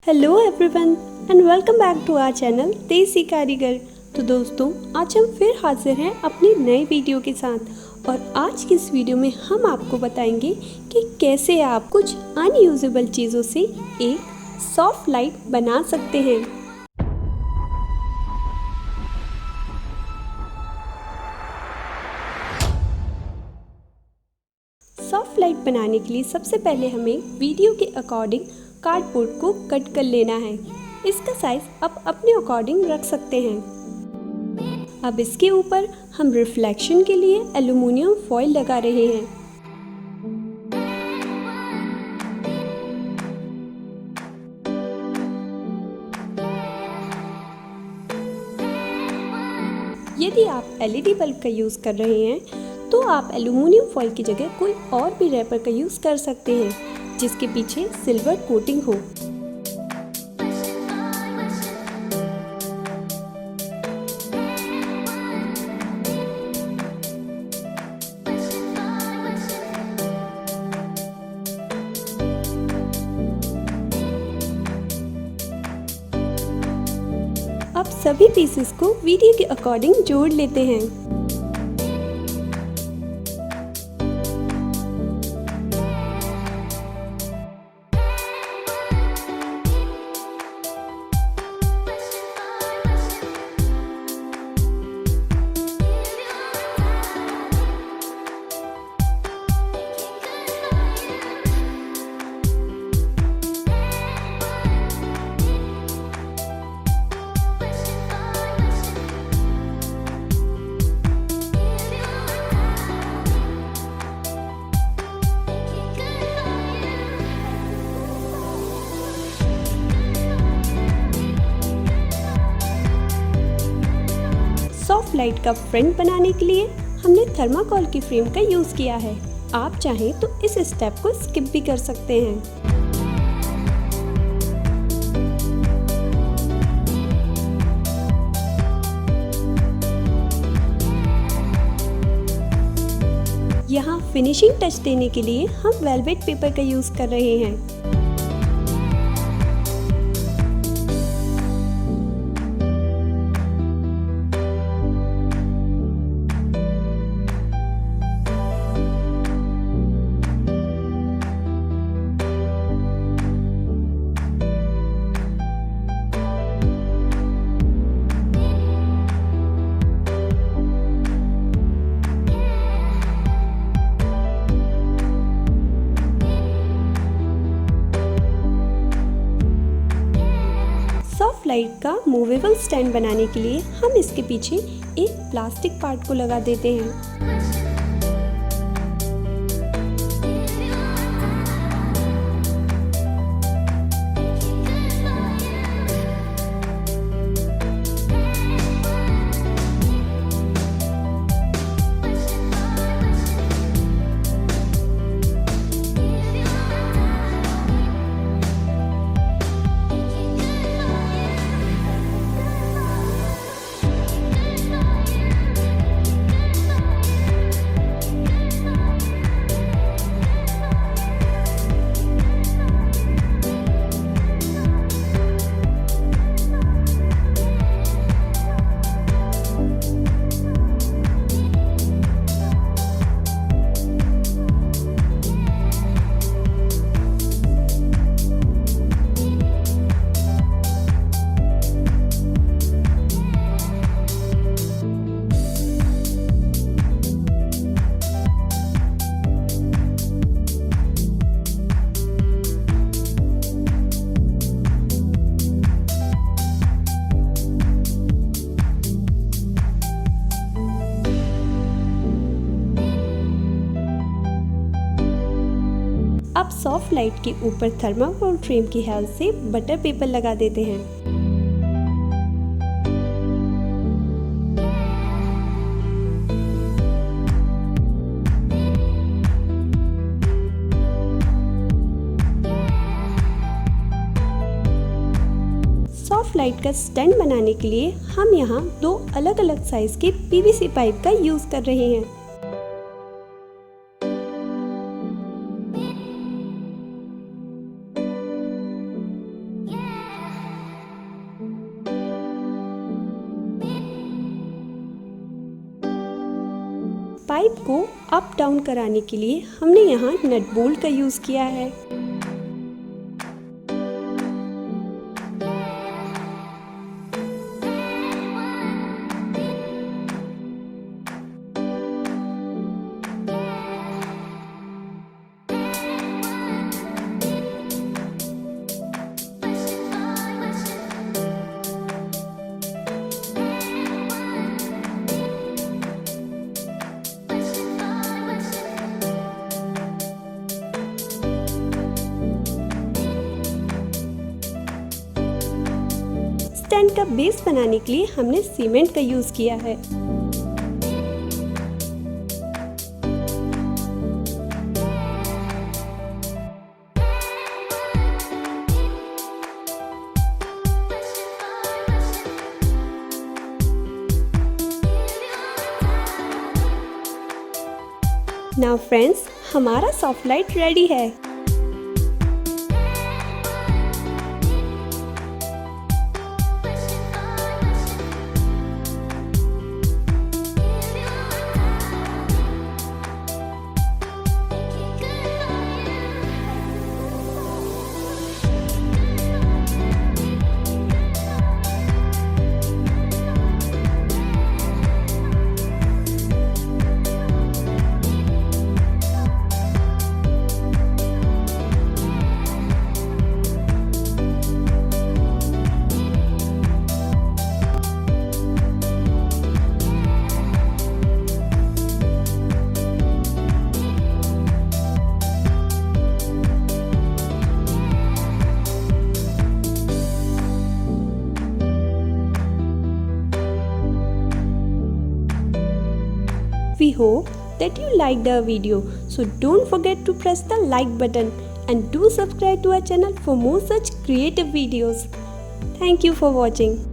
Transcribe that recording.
Hello everyone and welcome back to our channel Desi Karigar. तो दोस्तों, आज हम फिर हाजिर हैं अपनी नई वीडियो के साथ और आज की इस वीडियो में हम आपको बताएंगे कि कैसे आप कुछ अनयूजेबल चीज़ों से एक सॉफ्ट लाइट बना सकते हैं। सॉफ्ट लाइट बनाने के लिए सबसे पहले हमें वीडियो के अकॉर्डिंग कार्डबोर्ड को कट कर लेना है। इसका साइज आप अपने अकॉर्डिंग रख सकते हैं। अब इसके ऊपर हम रिफ्लेक्शन के लिए एल्युमिनियम फॉइल लगा रहे हैं। यदि आप एलईडी बल्ब का यूज़ कर रहे हैं तो आप एल्युमिनियम फॉइल की जगह कोई और भी रैपर का यूज़ कर सकते हैं जिसके पीछे सिल्वर कोटिंग हो। अब सभी पीसेस को वीडियो के अकॉर्डिंग जोड़ लेते हैं। सॉफ्ट लाइट का फ्रंट बनाने के लिए हमने थर्माकोल की फ्रेम का यूज़ किया है। आप चाहें तो इस स्टेप को स्किप भी कर सकते हैं। यहाँ फिनिशिंग टच देने के लिए हम वेलवेट पेपर का यूज़ कर रहे हैं। सॉफ्ट लाइट का मूवेबल स्टैंड बनाने के लिए हम इसके पीछे एक प्लास्टिक पार्ट को लगा देते हैं। अब सॉफ्ट लाइट के ऊपर थर्माकोल फ्रेम की हेल्प से बटर पेपर लगा देते हैं। सॉफ्ट लाइट का स्टैंड बनाने के लिए हम यहाँ दो अलग अलग साइज के पीवीसी पाइप का यूज़ कर रहे हैं। पाइप को अप डाउन कराने के लिए हमने यहाँ नट बोल्ट का यूज़ किया है। स्टैंड का बेस बनाने के लिए हमने सीमेंट का यूज़ किया है। नाउ फ्रेंड्स, हमारा सॉफ्ट लाइट रेडी है। We hope that you liked our video, so don't forget to press the like button and do subscribe to our channel for more such creative videos. Thank you for watching.